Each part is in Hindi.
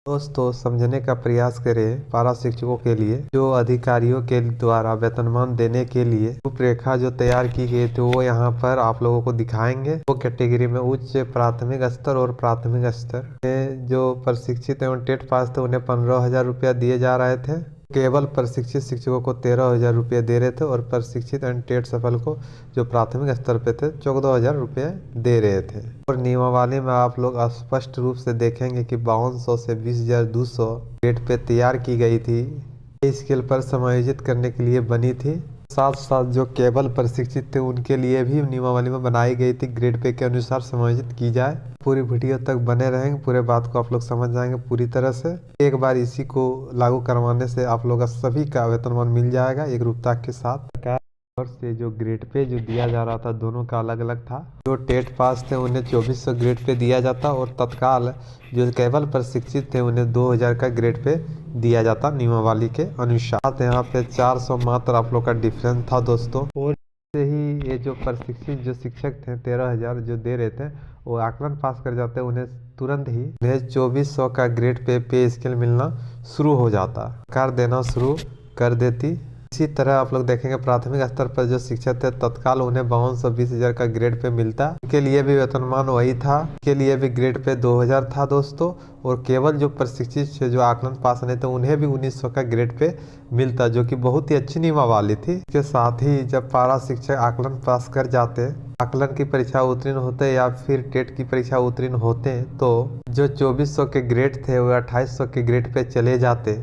दोस्तों समझने का प्रयास करें पारा शिक्षकों के लिए जो अधिकारियों के द्वारा वेतनमान देने के लिए रूपरेखा जो तैयार की गई थी वो यहाँ पर आप लोगों को दिखाएंगे। वो कैटेगरी में उच्च प्राथमिक स्तर और प्राथमिक स्तर में जो प्रशिक्षित एवं टेट पास थे उन्हें 15,000 रुपया दिए जा रहे थे। केवल प्रशिक्षित शिक्षकों को 13,000 रुपये दे रहे थे और प्रशिक्षित एंड टेट सफल को जो प्राथमिक स्तर पे थे 14,000 रुपये दे रहे थे। और नियमावली में आप लोग स्पष्ट रूप से देखेंगे कि 5200 से 20,200 ग्रेड पे तैयार की गई थी, पे स्केल पर समायोजित करने के लिए बनी थी। साथ साथ जो केवल प्रशिक्षित थे उनके लिए भी नियमावली में बनाई गई थी ग्रेड पे के अनुसार समायोजित की जाए। पूरी वीडियो तक बने रहेंगे, पूरे बात को आप लोग समझ जाएंगे पूरी तरह से। एक बार इसी को लागू करवाने से आप लोग सभी का वेतनमान मिल जाएगा एक रूपता के साथ। और से जो ग्रेड पे जो दिया जा रहा था दोनों का अलग अलग था। जो टेट पास थे उन्हें 2400 ग्रेड पे दिया जाता और तत्काल जो केवल प्रशिक्षित थे उन्हें 2000 का ग्रेड पे दिया जाता नियमावली के अनुसार। यहाँ पे 400 मात्र आप लोग का डिफरेंस था दोस्तों। और से ही ये जो प्रशिक्षित जो शिक्षक थे 13,000 जो दे रहे थे वो आकलन पास कर जाते उन्हें तुरंत ही उन्हें 2400 का ग्रेड पे स्केल मिलना शुरू हो जाता, सरकार देना शुरू कर देती। इसी तरह आप लोग देखेंगे प्राथमिक स्तर पर जो शिक्षक थे तत्काल उन्हें 5220,000 का ग्रेड पे मिलता। उनके लिए भी वेतनमान वही था, उनके लिए भी ग्रेड पे 2000 था दोस्तों। और केवल जो प्रशिक्षित जो आकलन पास नहीं थे उन्हें भी 1900 का ग्रेड पे मिलता, जो कि बहुत ही अच्छी नियमावली थी। इसके साथ ही जब पारा शिक्षक आकलन पास कर जाते, आकलन की परीक्षा उत्तीर्ण होते या फिर टेट की परीक्षा उत्तीर्ण होते तो जो 2400 के ग्रेड थे वो 2800 के ग्रेड पे चले जाते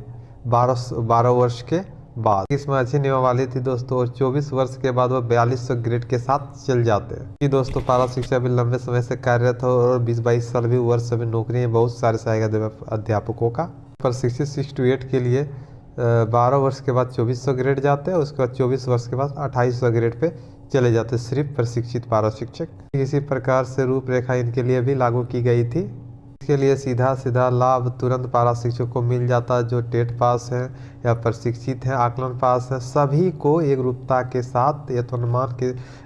12 वर्ष के बाद। इसमें अच्छी नियमावली थी दोस्तों। और 24 वर्ष के बाद वो 4200 ग्रेड के साथ चल जाते हैं। ये दोस्तों पारा शिक्षा भी लंबे समय से कार्यरत हो और 20-22 साल भी वर्ष में नौकरी है बहुत सारे सहायक अध्यापकों का। प्रशिक्षित 6 to 8 के लिए 12 वर्ष के बाद 2400 ग्रेड जाते हैं, उसके बाद 24 वर्ष के बाद 2800 ग्रेड पे चले जाते सिर्फ प्रशिक्षित पारा शिक्षक। इसी प्रकार से रूपरेखा इनके लिए भी लागू की गई थी। इसके लिए सीधा सीधा लाभ तुरंत पारा शिक्षक को मिल जाता जो टेट पास है या प्रशिक्षित है आकलन पास है, सभी को एक रूपता के साथ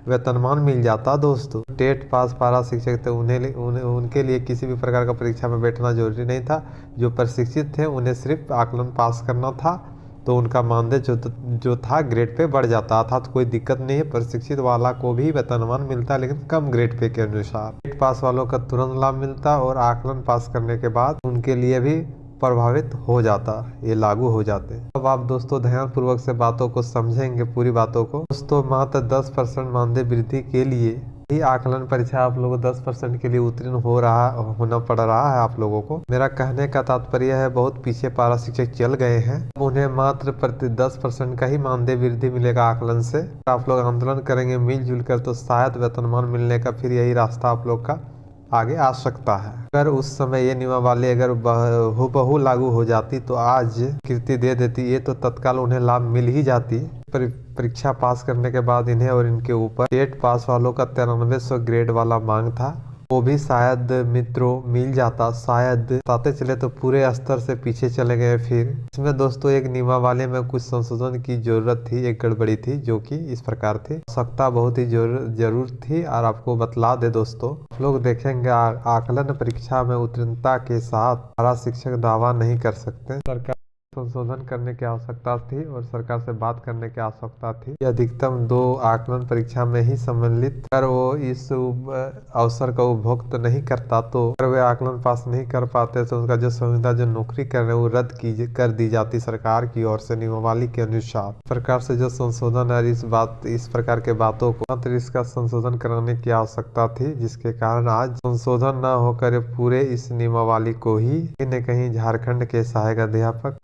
वेतनमान मिल जाता दोस्तों। टेट पास पारा शिक्षक थे उनके लिए किसी भी प्रकार का परीक्षा में बैठना जरूरी नहीं था। जो प्रशिक्षित थे उन्हें सिर्फ आकलन पास करना था तो उनका मानदेय जो था ग्रेड पे बढ़ जाता था, तो कोई दिक्कत नहीं है। प्रशिक्षित वाला को भी वेतनमान मिलता लेकिन कम ग्रेड पे के अनुसार। टेट पास वालों का तुरंत लाभ मिलता और आकलन पास करने के बाद उनके लिए भी प्रभावित हो जाता, ये लागू हो जाते। अब आप दोस्तों ध्यान पूर्वक से बातों को समझेंगे पूरी बातों को। दोस्तों मात्र 10% मानदेय वृद्धि के लिए ही आकलन परीक्षा आप लोगों को 10% के लिए उत्तीर्ण होना पड़ रहा है आप लोगों को। मेरा कहने का तात्पर्य है बहुत पीछे पारा शिक्षक चल गए हैं, उन्हें मात्र प्रति 10% का ही मानदेय वृद्धि मिलेगा आकलन से। आप लोग आंदोलन करेंगे मिलजुल कर तो शायद वेतनमान मिलने का फिर यही रास्ता आप लोग का आगे आ सकता है। अगर उस समय ये नियमावली अगर हूबहू लागू हो जाती तो आज कृति दे देती, ये तो तत्काल उन्हें लाभ मिल ही जाती। परीक्षा पास करने के बाद इन्हें और इनके ऊपर टेट पास वालों का 9300 ग्रेड वाला मांग था, वो भी शायद मित्रों मिल जाता। शायद बताते चले तो पूरे स्तर से पीछे चले गए। फिर इसमें दोस्तों एक नियमावली में कुछ संशोधन की जरूरत थी, एक गड़बड़ी थी जो कि इस प्रकार थी। आवश्यकता बहुत ही जरूर थी और आपको बतला दे दोस्तों। आप लोग देखेंगे आकलन परीक्षा में उत्तीर्णता के साथ पारा शिक्षक दावा नहीं कर सकते। सरकार संशोधन करने की आवश्यकता थी और सरकार से बात करने की आवश्यकता थी। अधिकतम 2 आकलन परीक्षा में ही सम्मिलित अगर वो इस अवसर का उपभोग नहीं करता तो अगर वे आकलन पास नहीं कर पाते तो उसका जो संविदा जो नौकरी कर रहे वो रद्द कर दी जाती सरकार की ओर से नियमावली के अनुसार। प्रकार से जो संशोधन है इस प्रकार के बातों को मात्र इसका संशोधन कराने की आवश्यकता थी, जिसके कारण आज संशोधन न होकर पूरे इस नियमावली को ही कहीं न कहीं झारखंड के सहायक अध्यापक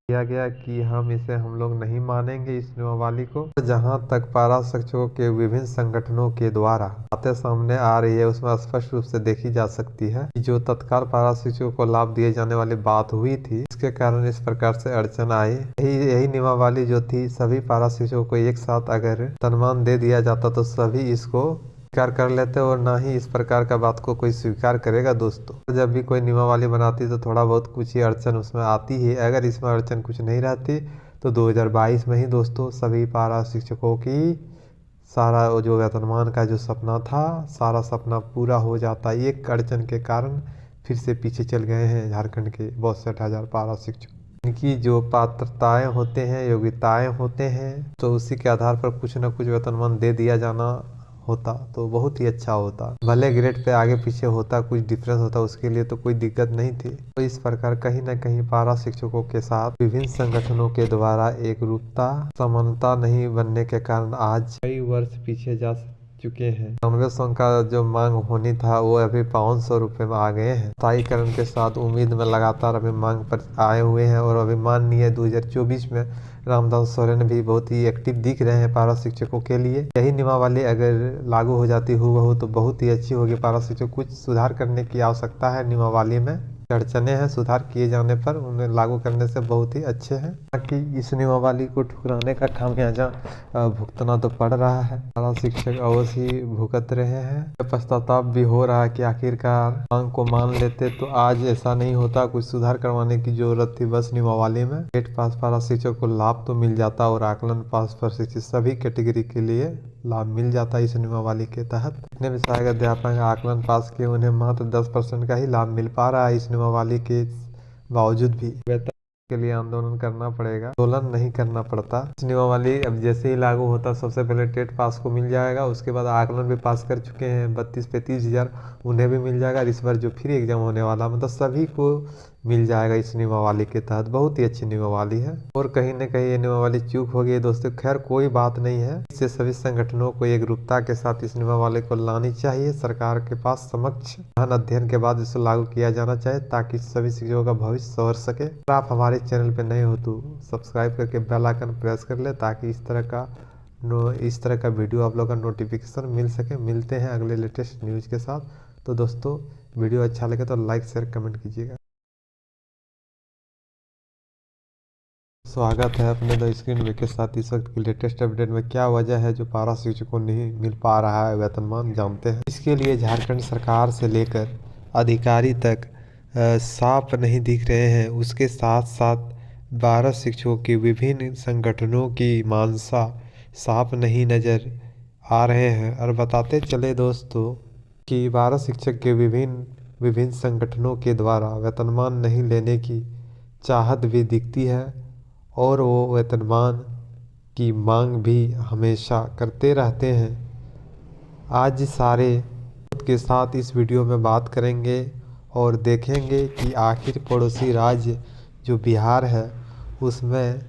किया गया कि हम लोग नहीं मानेंगे इस नियमावली को। जहां तक पारा शिक्षकों के विभिन्न संगठनों के द्वारा बातें सामने आ रही है उसमें स्पष्ट रूप से देखी जा सकती है कि जो तत्काल पारा शिक्षकों को लाभ दिए जाने वाली बात हुई थी इसके कारण इस प्रकार से अड़चन आई। यही नियमावली जो थी सभी पारा शिक्षकों को एक साथ अगर वेतनमान दे दिया जाता तो सभी इसको स्वीकार कर लेते और ना ही इस प्रकार का बात को कोई स्वीकार करेगा दोस्तों। जब भी कोई नियमावली बनाती तो थोड़ा बहुत कुछ ही अड़चन उसमें आती है। अगर इसमें अड़चन कुछ नहीं रहती तो 2022 में ही दोस्तों सभी पारा शिक्षकों की सारा जो वेतनमान का जो सपना था सारा सपना पूरा हो जाता। एक अड़चन के कारण फिर से पीछे चल गए हैं झारखंड के 62,000 पारा शिक्षक। इनकी जो पात्रताएं होते हैं, योग्यताएं होते हैं, तो उसी के आधार पर कुछ न कुछ वेतनमान दे दिया जाना होता तो बहुत ही अच्छा होता। भले ग्रेड पे आगे पीछे होता, कुछ डिफरेंस होता, उसके लिए तो कोई दिक्कत नहीं थी। तो इस प्रकार कहीं न कहीं पारा शिक्षकों के साथ विभिन्न संगठनों के द्वारा एक रूपता समानता नहीं बनने के कारण आज कई वर्ष पीछे जा चुके हैं। 99 का जो मांग होनी था वो अभी 500 रुपये में आ गए हैं। स्थायीकरण के साथ उम्मीद में लगातार अभी मांग पर आए हुए हैं और अभी माननीय 2024 में रामदास सोरेन भी बहुत ही एक्टिव दिख रहे हैं पारा शिक्षकों के लिए। यही नियमावली अगर लागू हो जाती हूबहू तो बहुत ही अच्छी होगी पारा शिक्षक। कुछ सुधार करने की आवश्यकता है नियमावली में, अड़चने हैं, सुधार किए जाने पर उन्हें लागू करने से बहुत ही अच्छे हैं। ताकि इस नियमावली को ठुकराने का खामियाजा भुगतना तो पड़ रहा है, पारा शिक्षक अवश्य ही भुगत रहे हैं। पश्चाताप भी हो रहा है कि आखिरकार मांग को मान लेते तो आज ऐसा नहीं होता। कुछ सुधार करवाने की जरूरत थी बस नियमावली में। गेट पास पारा शिक्षक को लाभ तो मिल जाता और आकलन पास पर शिक्षित सभी कैटेगरी के लिए लाभ मिल जाता इस नियमावली के तहत। जितने भी सहायक अध्यापक आकलन पास किए उन्हें मात्र 10% का ही लाभ मिल पा रहा है इस नियमावली के बावजूद भी। वेतन के लिए आंदोलन करना पड़ेगा, आंदोलन नहीं करना पड़ता। इस नियमावली अब जैसे ही लागू होता सबसे पहले टेट पास को मिल जाएगा, उसके बाद आकलन भी पास कर चुके हैं 32-35 हज़ार उन्हें भी मिल जाएगा। इस बार जो फिर एग्जाम होने वाला मतलब सभी को मिल जाएगा इस नियमावली के तहत। बहुत ही अच्छी नियमावली है और कहीं न कहीं ये नियमावली चूक हो गई दोस्तों। खैर कोई बात नहीं है, इससे सभी संगठनों को एक रूपता के साथ इस नियमावली को लानी चाहिए। सरकार के पास समक्ष गहन अध्ययन के बाद इसे लागू किया जाना चाहिए ताकि सभी शिक्षकों का भविष्य संवर सके। अगर आप हमारे चैनल पर नए हो तो सब्सक्राइब करके बेल आइकन प्रेस कर ले ताकि इस तरह का वीडियो आप लोग का नोटिफिकेशन मिल सके। मिलते हैं अगले लेटेस्ट न्यूज़ के साथ। तो दोस्तों वीडियो अच्छा लगे तो लाइक शेयर कमेंट कीजिएगा। स्वागत है अपने द स्क्रीन वे के साथ। इस वक्त की लेटेस्ट अपडेट में क्या वजह है जो पारा शिक्षकों को नहीं मिल पा रहा है वेतनमान, जानते हैं। इसके लिए झारखंड सरकार से लेकर अधिकारी तक साफ नहीं दिख रहे हैं। उसके साथ साथ 12 शिक्षकों की विभिन्न संगठनों की मानसा साफ नहीं नज़र आ रहे हैं। और बताते चले दोस्तों कि 12 शिक्षक के विभिन्न संगठनों के द्वारा वेतनमान नहीं लेने की चाहत भी दिखती है और वो वेतनमान की मांग भी हमेशा करते रहते हैं। आज सारे के साथ इस वीडियो में बात करेंगे और देखेंगे कि आखिर पड़ोसी राज्य जो बिहार है उसमें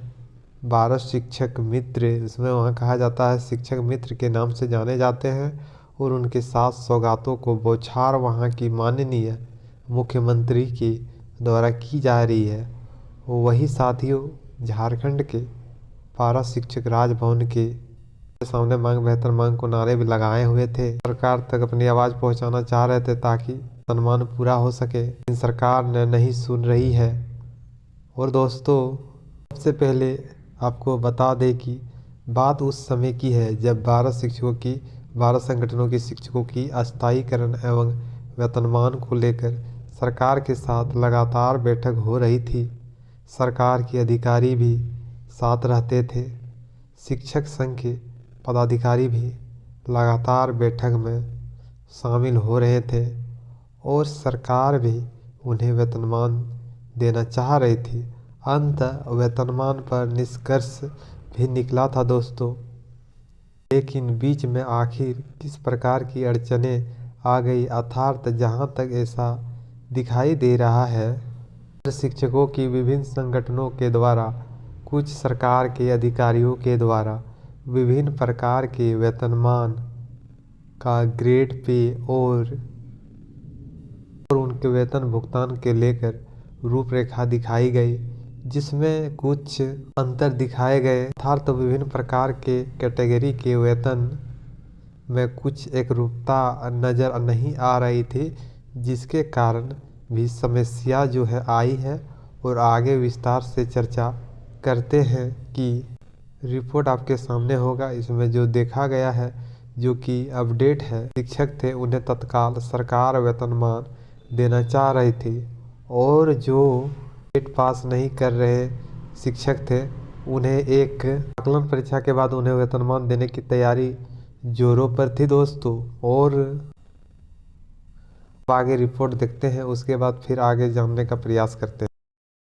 12 शिक्षक मित्र, उसमें वहाँ कहा जाता है शिक्षक मित्र के नाम से जाने जाते हैं और उनके साथ सौगातों को बौछार वहाँ की माननीय मुख्यमंत्री के द्वारा की जा रही है। वही साथियों झारखंड के पारा शिक्षक राजभवन के सामने मांग बेहतर मांग को नारे भी लगाए हुए थे। सरकार तक अपनी आवाज़ पहुंचाना चाह रहे थे ताकि सम्मान पूरा हो सके, लेकिन सरकार ने नहीं सुन रही है। और दोस्तों सबसे पहले आपको बता दें कि बात उस समय की है जब 12 संगठनों के शिक्षकों की अस्थायीकरण एवं वेतनमान को लेकर सरकार के साथ लगातार बैठक हो रही थी। सरकार के अधिकारी भी साथ रहते थे, शिक्षक संघ के पदाधिकारी भी लगातार बैठक में शामिल हो रहे थे और सरकार भी उन्हें वेतनमान देना चाह रही थी। अंत वेतनमान पर निष्कर्ष भी निकला था दोस्तों, लेकिन बीच में आखिर किस प्रकार की अड़चनें आ गई, अर्थात जहां तक ऐसा दिखाई दे रहा है शिक्षकों की विभिन्न संगठनों के द्वारा कुछ सरकार के अधिकारियों के द्वारा विभिन्न प्रकार के वेतनमान का ग्रेड पे और उनके वेतन भुगतान के लेकर रूपरेखा दिखाई गई, जिसमें कुछ अंतर दिखाए गए। अर्थात तो विभिन्न प्रकार के कैटेगरी के वेतन में कुछ एकरूपता नज़र नहीं आ रही थी, जिसके कारण भी समस्या जो है आई है। और आगे विस्तार से चर्चा करते हैं कि रिपोर्ट आपके सामने होगा। इसमें जो देखा गया है जो कि अपडेट है, शिक्षक थे उन्हें तत्काल सरकार वेतनमान देना चाह रही थी और जो टेट पास नहीं कर रहे शिक्षक थे उन्हें एक आकलन परीक्षा के बाद उन्हें वेतनमान देने की तैयारी जोरों पर थी दोस्तों। और आगे रिपोर्ट देखते हैं, उसके बाद फिर आगे जानने का प्रयास करते हैं।